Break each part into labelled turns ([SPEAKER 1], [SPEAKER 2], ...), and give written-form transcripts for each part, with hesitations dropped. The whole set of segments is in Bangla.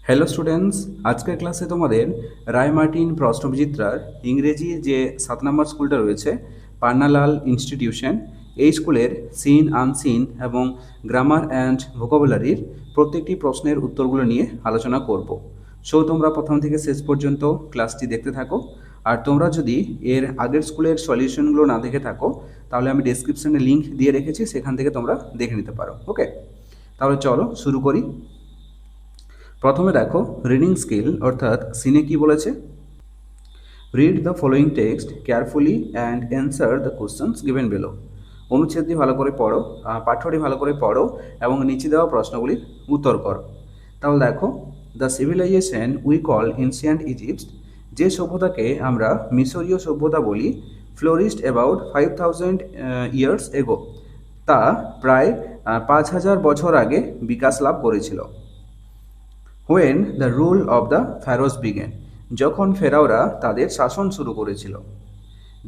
[SPEAKER 1] হ্যালো স্টুডেন্টস, আজকের ক্লাসে তোমাদের রায় মার্টিন প্রশ্নবিচিত্রার ইংরেজি যে 7 নম্বর স্কুলটা রয়েছে পান্নালাল ইনস্টিটিউশন, এই স্কুলের সিন আনসিন এবং গ্রামার অ্যান্ড ভোকাবুলারির প্রত্যেকটি প্রশ্নের উত্তরগুলো নিয়ে আলোচনা করব। সো তোমরা প্রথম থেকে শেষ পর্যন্ত ক্লাসটি দেখতে থাকো। আর তোমরা যদি এর আগের স্কুলের সলিউশনগুলো না দেখে থাকো তাহলে আমি ডেসক্রিপশনে লিঙ্ক দিয়ে রেখেছি, সেখান থেকে তোমরা দেখে নিতে পারো। ওকে, তাহলে চলো শুরু করি। প্রথমে দেখো রিডিং স্কিল অর্থাৎ সিনে কি বলেছে। Read the following text carefully and answer the questions given below. অনুচ্ছেদটি ভালো করে পড়ো, পাঠ্যটি ভালো করে পড়ো এবং নিচে দেওয়া প্রশ্নগুলির উত্তর করো। তাহলে দেখো, the civilization we call ancient Egypt, যে সভ্যতাকে আমরা মিশরীয় সভ্যতা বলি, ফ্লোরিস্ট অ্যাবাউট 5000 ইয়ার্স এগো, তা প্রায় 5000 বছর আগে বিকাশ লাভ করেছিল। When the rule of the pharaohs began, যখন ফেরাওরা তাদের শাসন শুরু করেছিল।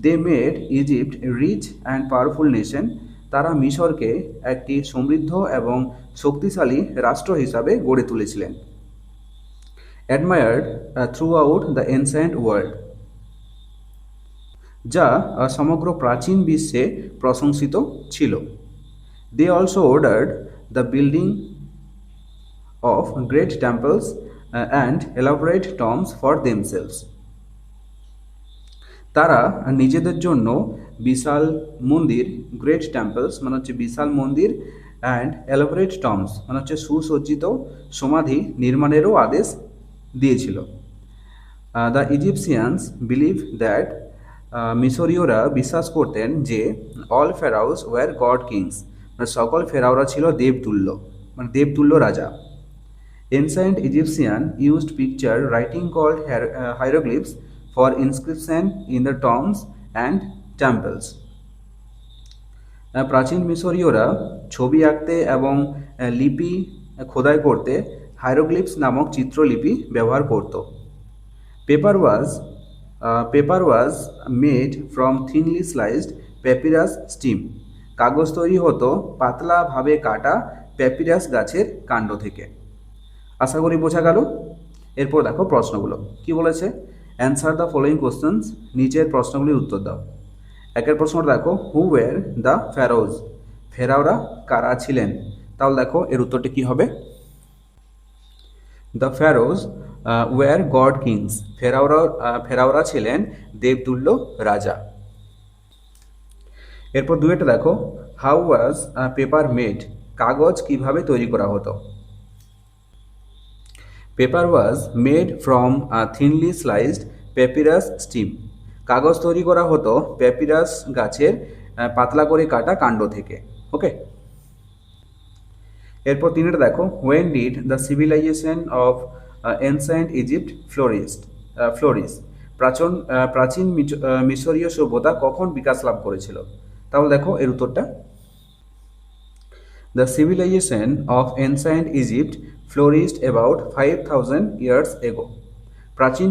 [SPEAKER 1] They made Egypt rich and powerful nation, তারা মিশরকে একটি সমৃদ্ধ এবং শক্তিশালী রাষ্ট্র হিসাবে গড়ে তুলেছিলেন। Admired throughout the ancient world, যা সমগ্র প্রাচীন বিশ্বে প্রশংসিত ছিল। They also ordered the building of great temples and elaborate tombs for themselves, তারা নিজেদের জন্য বিশাল মন্দির, গ্রেট টেম্পলস মানে হচ্ছে বিশাল মন্দির, অ্যান্ড এলাবোরেট টম্বস মানে হচ্ছে সুসজ্জিত সমাধি নির্মাণেরও আদেশ দিয়েছিল। দ্য ইজিপসিয়ানস বিলিভ দ্যাট, মিশরীয়রা বিশ্বাস করতেন যে all pharaohs were god kings, মানে সকল ফেরাওরা ছিল দেবতুল্য, মানে দেবতুল্য রাজা। Ancient Egyptian used picture writing called hieroglyphs for inscription in the tombs and temples. প্রাচীন মিশরীয়রা ছবি আঁকতে এবং লিপি খোদাই করতে হাইরোগ্লিপস নামক চিত্রলিপি ব্যবহার করত। Paper was made from thinly sliced papyrus stem, কাগজ তৈরি হতো পাতলাভাবে কাটা প্যাপিরাস গাছের কাণ্ড থেকে। আশা করি বোঝা গেল। এরপর দেখো প্রশ্নগুলো কি বলেছে। অ্যান্সার দ্য ফলোয়িং কোশ্চেন্স, নিচের প্রশ্নগুলির উত্তর দাও। একের প্রশ্নটা দেখো, হু ওয়ার দ্য ফ্যারোজ, ফেরাওরা কারা ছিলেন। তাহলে দেখো এর উত্তরটি কি হবে। দ্য ফ্যারোজ ওয়ার গড কিংস, ফেরাওরা ছিলেন দেবতুল্য রাজা। এরপর দুইটা দেখো, হাউ ওয়াজ পেপার মেড, কাগজ কিভাবে তৈরি করা হতো। Paper was made from thinly sliced papyrus stem, কাগজ তৈরি করা হতো প্যাপিরাস গাছের পাতলা করে কাটা কাণ্ড থেকে। ওকে, এরপর তিনটা দেখো, when did the civilisation of ancient Egypt flourish, প্রাচীন মিশরীয় সভ্যতা কখন বিকাশ লাভ করেছিল। তাহলে দেখো এর উত্তরটা। The civilization of ancient Egypt flourished about 5000 years ago. প্রাচীন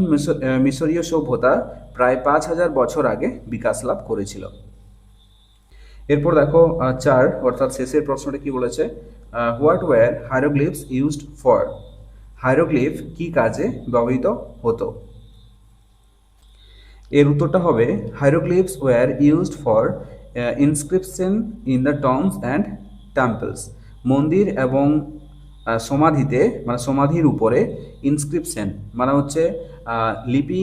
[SPEAKER 1] মিশরীয় সভ্যতা প্রায় 5000 বছর আগে বিকাশ লাভ করেছিল। এরপর দেখো 4 অর্থাৎ শেষের প্রশ্নটা কি বলেছে। What were hieroglyphs used for, hieroglyph কি কাজে ব্যবহৃত হতো। এর উত্তরটা হবে, hieroglyphs were used for inscription in the tombs and temples, মন্দির এবং সমাধিতে মানে সমাধির উপরে ইনস্ক্রিপশন মানে হচ্ছে লিপি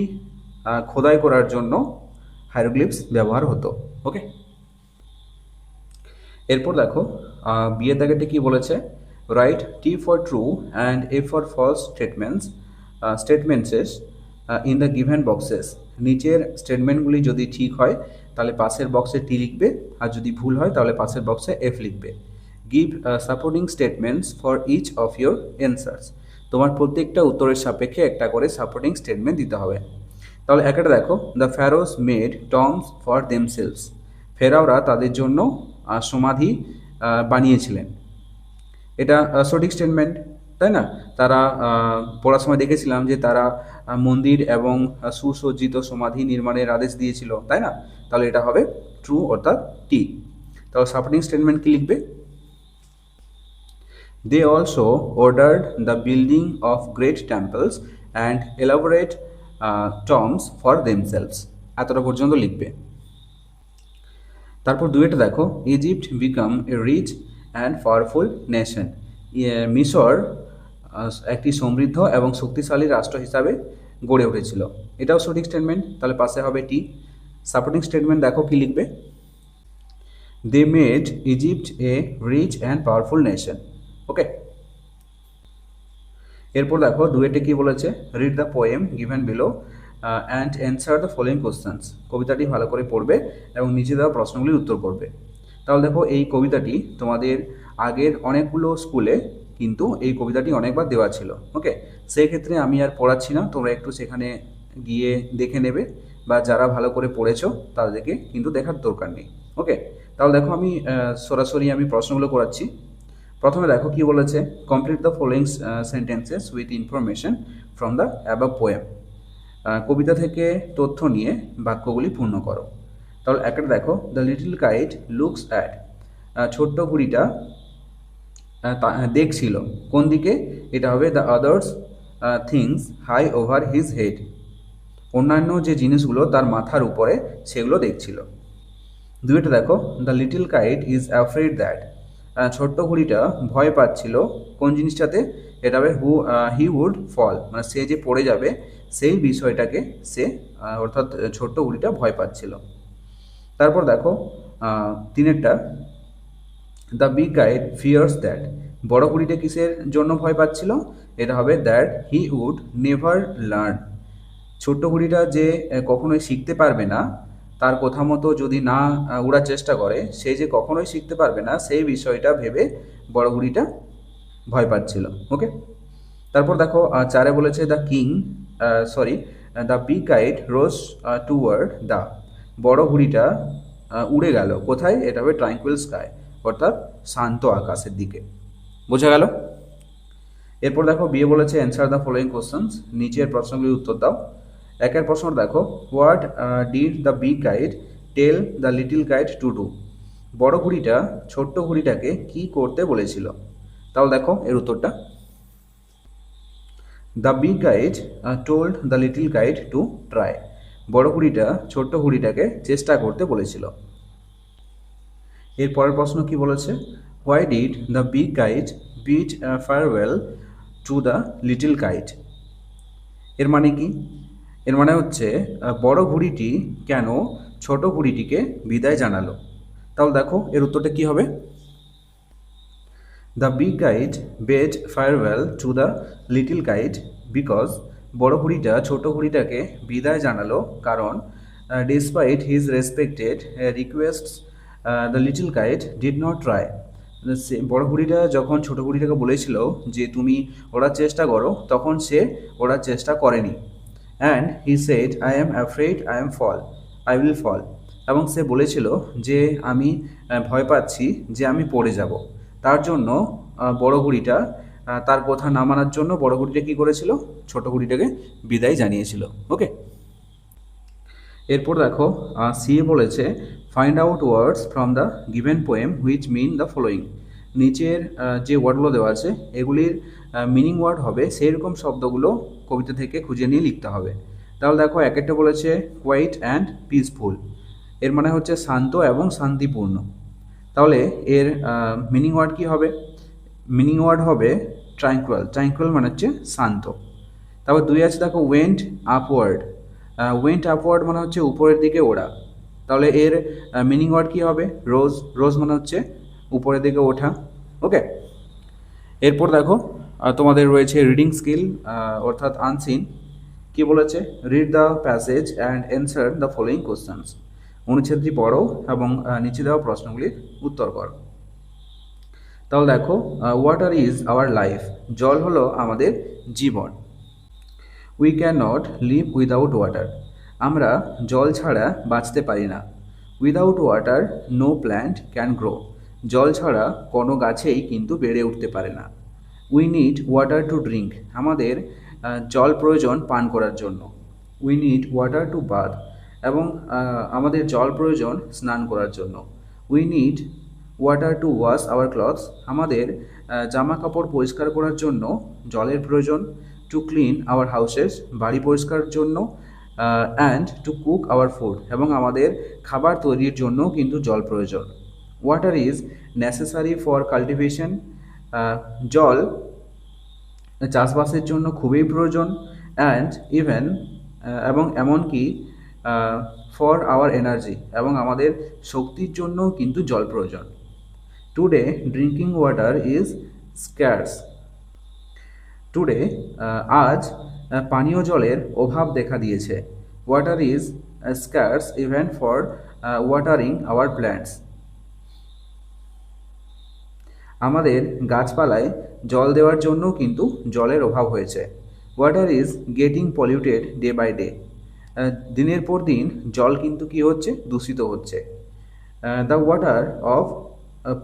[SPEAKER 1] খোদাই করার জন্য হাইরোগ্লিফস ব্যবহার হতো। ওকে, এরপর দেখো বিয়ের দাগেরটি কি বলেছে। Write T for true and F for false statements in the given boxes, নিচের স্টেটমেন্টগুলি যদি ঠিক হয় তাহলে পাশের বক্সে টি লিখবে, আর যদি ভুল হয় তাহলে পাশের বক্সে এফ লিখবে। Give supporting statements for each of your answers, তোমার প্রত্যেকটা উত্তরের সাপেক্ষে একটা করে সাপোর্টিং স্টেটমেন্ট দিতে হবে। তাহলে একটা দেখো, দ্য ফ্যারোস মেড টম্বস ফর দেমসেলস, ফেরাওরা তাদের জন্য সমাধি বানিয়েছিলেন। এটা সঠিক স্টেটমেন্ট, তাই না। তারা পড়ার সময় দেখেছিলাম যে তারা মন্দির এবং সুসজ্জিত সমাধি নির্মাণের আদেশ দিয়েছিল, তাই না। তাহলে এটা হবে ট্রু অর্থাৎ টি। তাহলে সাপোর্টিং স্টেটমেন্ট কি লিখবে। They also ordered the building of great temples and elaborate tombs for themselves. এতটা পর্যন্ত লিখবে। তারপর দুইটা দেখো, Egypt became a rich and powerful nation. মিশর একটি সমৃদ্ধ এবং শক্তিশালী রাষ্ট্র হিসাবে গড়ে উঠেছিল। এটাও সঠিক স্টেটমেন্ট, তাহলে পাশে হবে টি। সাপোর্টিং স্টেটমেন্ট দেখো কি লিখবে, they made Egypt a rich and powerful nation. Okay, এরপর দেখো ডুয়েটে কি বলেছে, read the poem given below and answer the following questions. কবিতাটি ভালো করে পড়বে এবং নিচে দেওয়া প্রশ্নগুলির উত্তর করবে। তাহলে দেখো এই কবিতাটি তোমাদের আগের অনেকগুলো স্কুলে কিন্তু এই কবিতাটি অনেকবার দেওয়া ছিল। ওকে, সেই ক্ষেত্রে আমি আর পড়াচ্ছি না, তোমরা একটু সেখানে গিয়ে দেখে নেবে, বা যারা ভালো করে পড়েছো তাদেরকে কিন্তু দেখার দরকার নেই। ওকে, তাহলে দেখো আমি সরাসরি প্রশ্নগুলো করাচ্ছি। প্রথমে দেখো কি বলেছে, complete the following sentences with information from the above poem. কবিতা থেকে তথ্য নিয়ে বাক্যগুলি পূর্ণ করো। তাহলে একটা দেখো, the little kite looks at, ছোট্ট ঘুড়িটা দেখছিল কোন দিকে, এটা হবে the others things high over his head, অন্যান্য যে জিনিসগুলো তার মাথার উপরে সেগুলো দেখছিল। দুইটা দেখো, the little kite is afraid that, ছোট্ট ঘুড়িটা ভয় পাচ্ছিল কোন জিনিসটাতে, এটা হবে হি উড ফল, মানে সে যে পড়ে যাবে সেই বিষয়টাকে সে অর্থাৎ ছোট্ট ঘুড়িটা ভয় পাচ্ছিল। তারপর দেখো তিনেরটা, the big kite fears that, বড় ঘুড়িটা কিসের জন্য ভয় পাচ্ছিল, এটা হবে that he would never learn, ছোট্ট ঘুড়িটা যে কখনোই শিখতে পারবে না, তার কথা মতো যদি না উড়ার চেষ্টা করে সে যে কখনোই শিখতে পারবে না, সেই বিষয়টা ভেবে বড় ঘুড়িটা ভয় পাচ্ছিল। ওকে, তারপর দেখো চারে বলেছে the king the big kite rose toward the, বড় ঘুড়িটা উড়ে গেল কোথায়, এটা হবে ট্রাঙ্কুইল স্কাই, অর্থাৎ শান্ত আকাশের দিকে। বোঝা গেল? এরপর দেখো বিয়ে বলেছে অ্যান্সার দ্য ফলোয়িং কোশ্চেন্স, নিচের প্রশ্নগুলির উত্তর দাও। একের প্রশ্ন দেখো, what did the big kite tell the little kite to do, বড় ঘুড়িটা ছোট্ট ঘুড়িটাকে কি করতে বলেছিল। তাহলে দেখো এর উত্তরটা, the big guide told the little kite to try, বড় ঘুড়িটা ছোট্ট ঘুড়িটাকে চেষ্টা করতে বলেছিল। এর পরের প্রশ্ন কি বলেছে, why did the big kite bid farewell to the little kite, এর মানে কি, এর মানে হচ্ছে বড় ঘুড়িটি কেন ছোট ঘুড়িটিকে বিদায় জানালো। তাহলে দেখো এর উত্তরটা কি হবে, the big guide bed farewell to the little guide because, বড় ঘুড়িটা ছোট ঘুড়িটাকে বিদায় জানালো কারণ despite his respected রিকোয়েস্টস the little guide did not try, বড় ঘুড়িটা যখন ছোট ঘুড়িটাকে বলেছিল যে তুমি ওড়ার চেষ্টা করো, তখন সে ওড়ার চেষ্টা করেনি। And he said I am afraid I will fall, এবং সে বলেছিল যে আমি ভয় পাচ্ছি যে আমি পড়ে যাব, তার জন্য বড় ঘুড়িটা তার কথা না মানার জন্য বড় ঘুড়িটা কী করেছিল, ছোট ঘুড়িটাকে বিদায় জানিয়েছিল। ওকে, এরপর দেখো সিএ বলেছে find out words from the given poem which mean the following, নিচের যে ওয়ার্ডগুলো দেওয়া আছে এগুলির মিনিং ওয়ার্ড হবে সেই রকম শব্দগুলো কবিতা থেকে খুঁজে নিয়ে লিখতে হবে। তাহলে দেখো এক একটা বলেছে কোয়াইট অ্যান্ড পিসফুল, এর মানে হচ্ছে শান্ত এবং শান্তিপূর্ণ। তাহলে এর মিনিং ওয়ার্ড কী হবে, মিনিং ওয়ার্ড হবে ট্রাঙ্কুয়াল মানে হচ্ছে শান্ত। তারপর দুই আছে দেখো ওয়েন্ট আপওয়ার্ড মানে হচ্ছে উপরের দিকে ওড়া, তাহলে এর মিনিং ওয়ার্ড কী হবে, রোজ মানে হচ্ছে উপরের দিকে ওঠা। ওকে, এরপর দেখো তোমাদের রয়েছে রিডিং স্কিল অর্থাৎ আনসিন। কি বলেছে, read the passage and answer the following questions, অনুচ্ছেদটি পড়ো এবং নিচে দেওয়া প্রশ্নগুলির উত্তর করো। তাহলে দেখো ওয়াটার ইজ আওয়ার লাইফ, জল হলো আমাদের জীবন। We can not live without water, আমরা জল ছাড়া বাঁচতে পারি না। Without water no plant can grow, জল ছাড়া কোনো গাছেই কিন্তু বেড়ে উঠতে পারে না। We need water to drink, আমাদের জল প্রয়োজন পান করার জন্য। We need water to bath, এবং আমাদের জল প্রয়োজন স্নান করার জন্য। We need water to wash our clothes, আমাদের জামা কাপড় পরিষ্কার করার জন্য জলের প্রয়োজন, টু ক্লিন আওয়ার হাউসেস বাড়ি পরিষ্কারের জন্য, and to cook our food এবং আমাদের খাবার তৈরির জন্য কিন্তু জল প্রয়োজন। Water is necessary for cultivation, জল চাষবাসের জন্য খুবই প্রয়োজন, অ্যান্ড ইভেন এবং এমনকি ফর আওয়ার এনার্জি এবং আমাদের শক্তির জন্য কিন্তু জল প্রয়োজন। Today drinking water is scarce, today আজ পানীয় জলের অভাব দেখা দিয়েছে। Water is scarce even for watering our plants, আমাদের গাছপালায় জল দেওয়ার জন্য কিন্তু জলের অভাব হয়েছে। Water is getting polluted day by day, দিনের পর দিন জল কিন্তু কী হচ্ছে, দূষিত হচ্ছে। The water of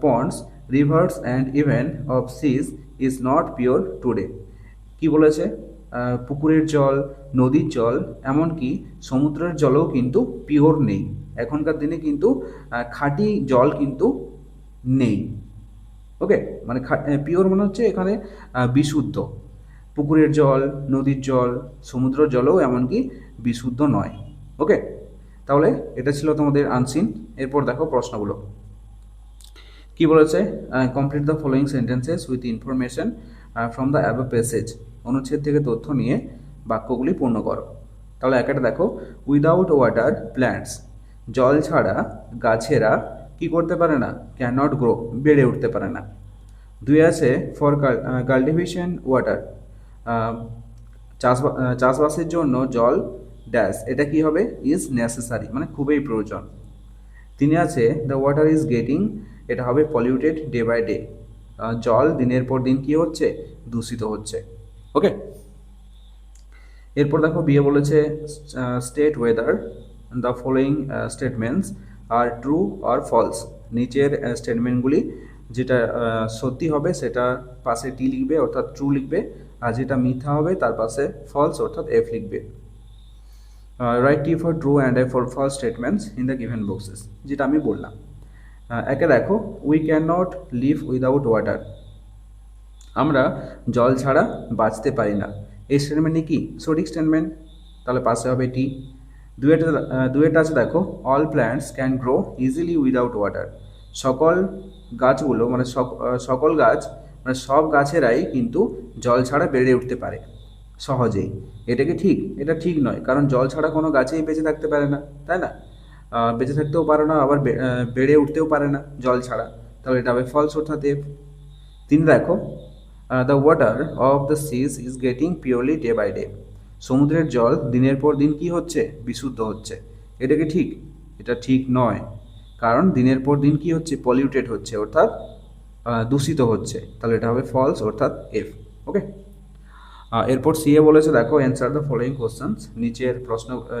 [SPEAKER 1] ponds, rivers and even of seas is not pure today, কি বলেছে, পুকুরের জল, নদীর জল, এমনকি সমুদ্রের জলও কিন্তু পিওর নেই। এখনকার দিনে কিন্তু খাঁটি জল কিন্তু নেই। ওকে, মানে পিওর মানে হচ্ছে এখানে বিশুদ্ধ। পুকুরের জল, নদীর জল, সমুদ্রের জলও এমনকি বিশুদ্ধ নয়। ওকে, তাহলে এটা ছিল তোমাদের আনসিন। এরপর দেখো প্রশ্নগুলো কি বলেছে, complete the following sentences with information from the above passage, অনুচ্ছেদ থেকে তথ্য নিয়ে বাক্যগুলি পূর্ণ করো। তাহলে একটা দেখো, উইদাউট ওয়াটার প্ল্যান্টস, জল ছাড়া গাছেরা কি করতে পারে না, ক্যান নট গ্রো, বেড়ে উঠতে পারে না। দুই আছে ফর কাল্টিভেশন ওয়াটার, চাষবাসের জন্য জল ড্যাশ, এটা কি হবে, ইজ নেসেসারি মানে খুবই প্রয়োজন। তিনে আছে দ্য ওয়াটার ইজ গেটিং, এটা হবে পলিউটেড ডে বাই ডে, জল দিনের পর দিন কি হচ্ছে, দূষিত হচ্ছে। ওকে, এরপর দেখো বিয়ে বলেছে state whether the following statements are true or false, নিচের স্টেটমেন্টগুলি যেটা সত্যি হবে সেটা পাশে টি লিখবে অর্থাৎ ট্রু লিখবে, আর যেটা মিথ্যা হবে তার পাশে ফলস অর্থাৎ এফ লিখবে। Write T for true and I for false statements in the given boxes, যেটা আমি বললাম। একে দেখো, we can not live without water, আমরা জল ছাড়া বাঁচতে পারি না। এই স্টেটমেন্টটি কি, সঠিক স্টেটমেন্ট, তাহলে পাশে হবে টি। দুয়েটা আছে দেখো, all plants can grow easily without water, সকল গাছগুলো মানে সকল গাছ মানে সব গাছেরাই কিন্তু জল ছাড়া বেড়ে উঠতে পারে সহজেই। এটা কি ঠিক? এটা ঠিক নয়, কারণ জল ছাড়া কোনো গাছেই বেঁচে থাকতে পারে না, তাই না? বেঁচে থাকতেও পারে না, আবার বেড়ে উঠতেও পারে না জল ছাড়া, তাহলে এটা হবে ফলস অর্থাৎ এফ। তিন দেখো, the water of the seas is getting purely day by day, সমুদ্রের জল দিনের পর দিন কি হচ্ছে, বিশুদ্ধ হচ্ছে। এটা কি ঠিক? এটা ঠিক নয়, কারণ দিনের পর দিন কি হচ্ছে, পলিউটেড হচ্ছে অর্থাৎ দূষিত হচ্ছে, তাহলে এটা হবে ফলস অর্থাৎ এফ। ওকে, এরপর সিএ বলেছে দেখো, অ্যান্সার দ্য ফলোয়িং কোশ্চেন্স,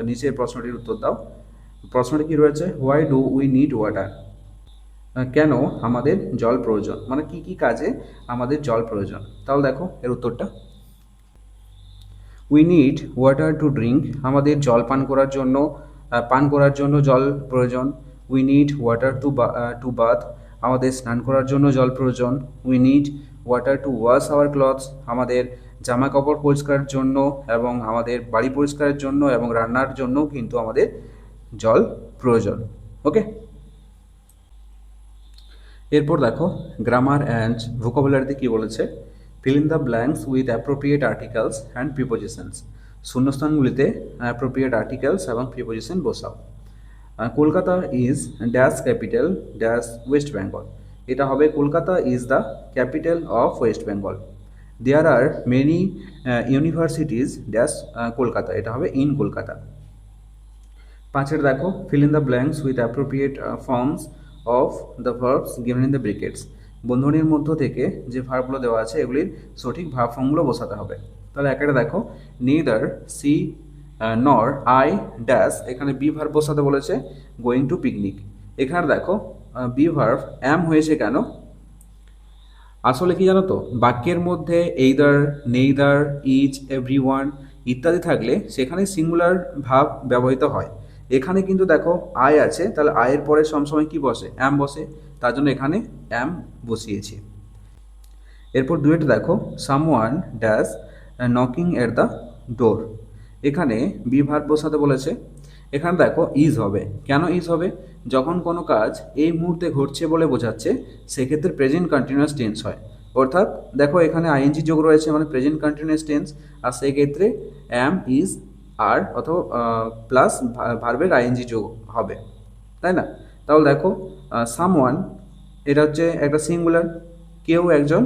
[SPEAKER 1] নিচের প্রশ্নটির উত্তর দাও। প্রশ্নটি কি রয়েছে, why do we need water, কেন আমাদের জল প্রয়োজন, মানে কি কি কাজে আমাদের জল প্রয়োজন। তাহলে দেখো এর উত্তরটা, we need water to drink, আমাদের জল পান করার জন্য জল প্রয়োজন। We need water to bath, আমাদের স্নান করার জন্য জল প্রয়োজন। We need water to wash our clothes, আমাদের জামা কাপড় পরিষ্কারের জন্য এবং আমাদের বাড়ি পরিষ্কারের জন্য এবং রান্নার জন্য কিন্তু আমাদের জল প্রয়োজন। ওকে, এরপর দেখো গ্রামার অ্যান্ড ভোকাবুলারিতে কি বলেছে, fill in the blanks with appropriate articles and prepositions, শূন্যস্থানগুলিতে অ্যাপ্রোপ্রিয়েট আর্টিকেলস এবং প্রিপোজিশন বসাও। Kolkata is dash capital dash West Bengal, এটা হবে Kolkata is the capital of West Bengal. There are many universities dash Kolkata, এটা হবে ইন কলকাতা। পাঁচের দেখো, fill in the blanks with appropriate forms of the verbs given in the brackets, বন্ধনীর মধ্য থেকে যে ভার্বগুলো দেওয়া আছে এগুলির সঠিক ভার্ব ফর্মগুলো বসাতে হবে। তাহলে একটা দেখো, neither she nor I dash, এখানে বি ভার্ব বসাতে বলেছে, গোয়িং টু পিকনিক। এখানে দেখো বি ভার্ব অ্যাম হয়েছে কেন, আসলে কি জানো তো, বাক্যের মধ্যে এইদার, নেইদার, ইচ, এভরিওয়ান ইত্যাদি থাকলে সেখানে সিঙ্গুলার ভাব ব্যবহৃত হয়। এখানে কিন্তু দেখো আই আছে, তাহলে আয়ের পরে সবসময় কি বসে, অ্যাম বসে, তার জন্য এখানে অ্যাম বসিয়েছি। এরপর দুয়েটা দেখো, someone dash knocking at the door. এখানে বি ভার্ব বসাতে বলেছে। এখানে দেখো ইজ হবে। কেন ইজ হবে? যখন কোনো কাজ এই মুহূর্তে ঘটছে বলে বোঝাচ্ছে সেক্ষেত্রে প্রেজেন্ট কন্টিনিউয়াস টেন্স হয়। অর্থাৎ দেখো এখানে আইএনজি যোগ রয়েছে মানে প্রেজেন্ট কন্টিনিউয়াস টেন্স, আর সেই ক্ষেত্রে অ্যাম ইজ আর অথবা প্লাস ভার্বের আইএনজি যোগ হবে, তাই না? তাহলে দেখো সামওয়ান এটা হচ্ছে একটা সিঙ্গুলার, কেউ একজন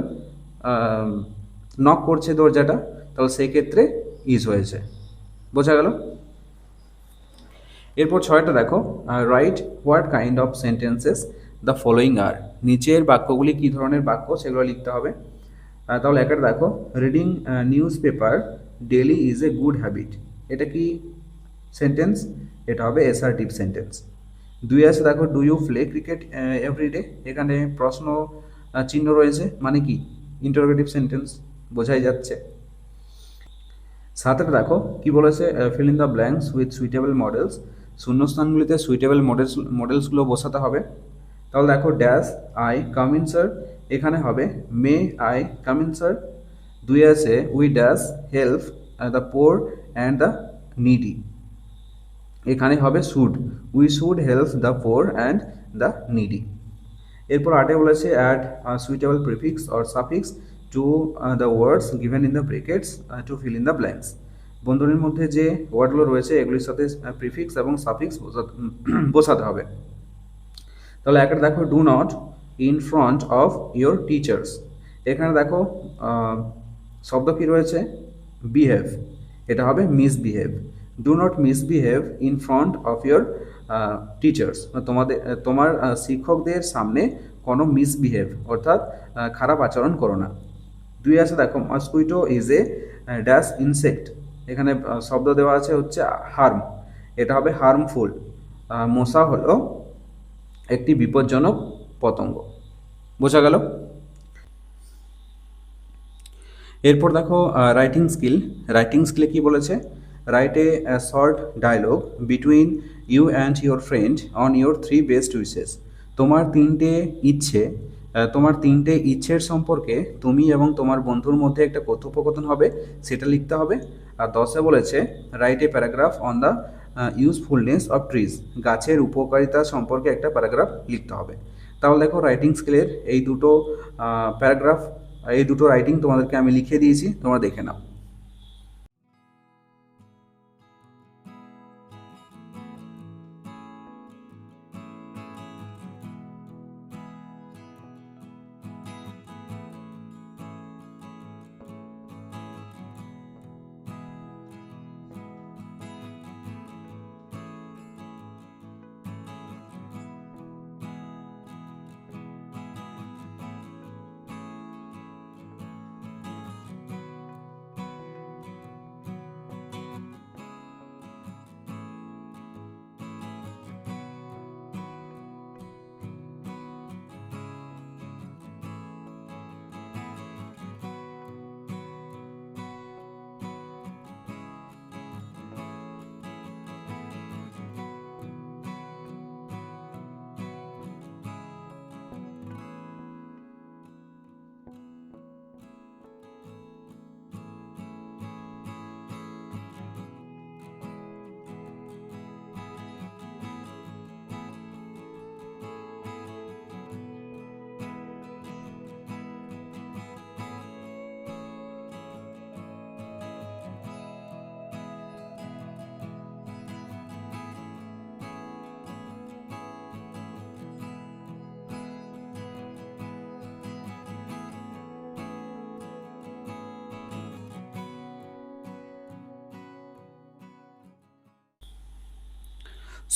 [SPEAKER 1] নক করছে দরজাটা, তাহলে সেই ক্ষেত্রে ইজ হয়েছে। বোঝা গেল? এরপর ছয়টা দেখো, right what kind of sentences the following আর। নিচের বাক্যগুলি কী ধরনের বাক্য সেগুলো লিখতে হবে। তাহলে একটা দেখো, reading news paper daily is a good habit. এটা কি সেন্টেন্স? এটা হবে অ্যাসার্টিভ সেন্টেন্স। দুই আছে দেখো, do you play cricket every day. এখানে প্রশ্ন চিহ্ন রয়েছে মানে কি ইন্টারোগেটিভ সেন্টেন্স, বোঝাই যাচ্ছে। সাথে দেখো কি বলেছে, fill in the blanks with suitable modals. শূন্যস্থানগুলিতে সুইটেবল মডেলসগুলো বসাতে হবে। তাহলে দেখো dash I come in sir, এখানে হবে may I come in sir. দুই আছে we dash help the poor and the needy, এখানে হবে should, we should help the poor and the needy. এরপর আটে বলেছে add suitable prefix or suffix to the words given in the brackets to fill in the blanks. বন্ধনীর মধ্যে যে ওয়ার্ডগুলো রয়েছে এগুলির সাথে প্রিফিক্স এবং সাফিক্স বসাতে হবে। তাহলে একটা দেখো, do not in front of your teachers. এখানে দেখো শব্দ কী রয়েছে, বিহেভ, এটা হবে misbehave. Do not misbehave in front of your teachers, তোমার শিক্ষকদের সামনে কোনো মিসবিহেভ অর্থাৎ খারাপ আচরণ করো না। দুই আছে দেখো, mosquito is a dash insect. এখানে শব্দ দেওয়া আছে হচ্ছে হার্ম, এটা হবে হার্মফুল। মশা হলো একটি বিপজ্জনক পতঙ্গ। বোঝা গেল? এরপর দেখো রাইটিং স্কিল। রাইটিং স্কিলে কি বলেছে, write a short dialogue between you and your friend on your 3 best wishes. তোমার তিনটে ইচ্ছের সম্পর্কে তুমি এবং তোমার বন্ধুর মধ্যে একটা কথোপকথন হবে, সেটা লিখতে হবে। আর 10-এ বলেছে write a paragraph on the usefulness of trees. গাছের উপকারিতা সম্পর্কে একটা প্যারাগ্রাফ লিখতে হবে। তাহলে দেখো রাইটিং স্কিলের এই দুটো রাইটিং তোমাদেরকে আমি লিখে দিয়েছি, তোমরা দেখে নাও।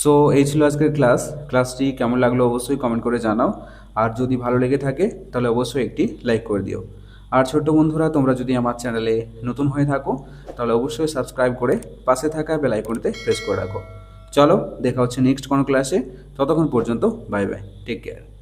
[SPEAKER 1] সো এই ছিল আজকের ক্লাসটি কেমন লাগলো অবশ্যই কমেন্ট করে জানাও। আর যদি ভালো লেগে থাকে তাহলে অবশ্যই একটি লাইক করে দিও। আর ছোট্ট বন্ধুরা, তোমরা যদি আমার চ্যানেলে নতুন হয়ে থাকো তাহলে অবশ্যই সাবস্ক্রাইব করে পাশে থাকা বেল আইকনটিতে প্রেস করে রাখো। চলো দেখা হচ্ছে নেক্সট কোনো ক্লাসে, ততক্ষণ পর্যন্ত বাই বাই, টেক কেয়ার।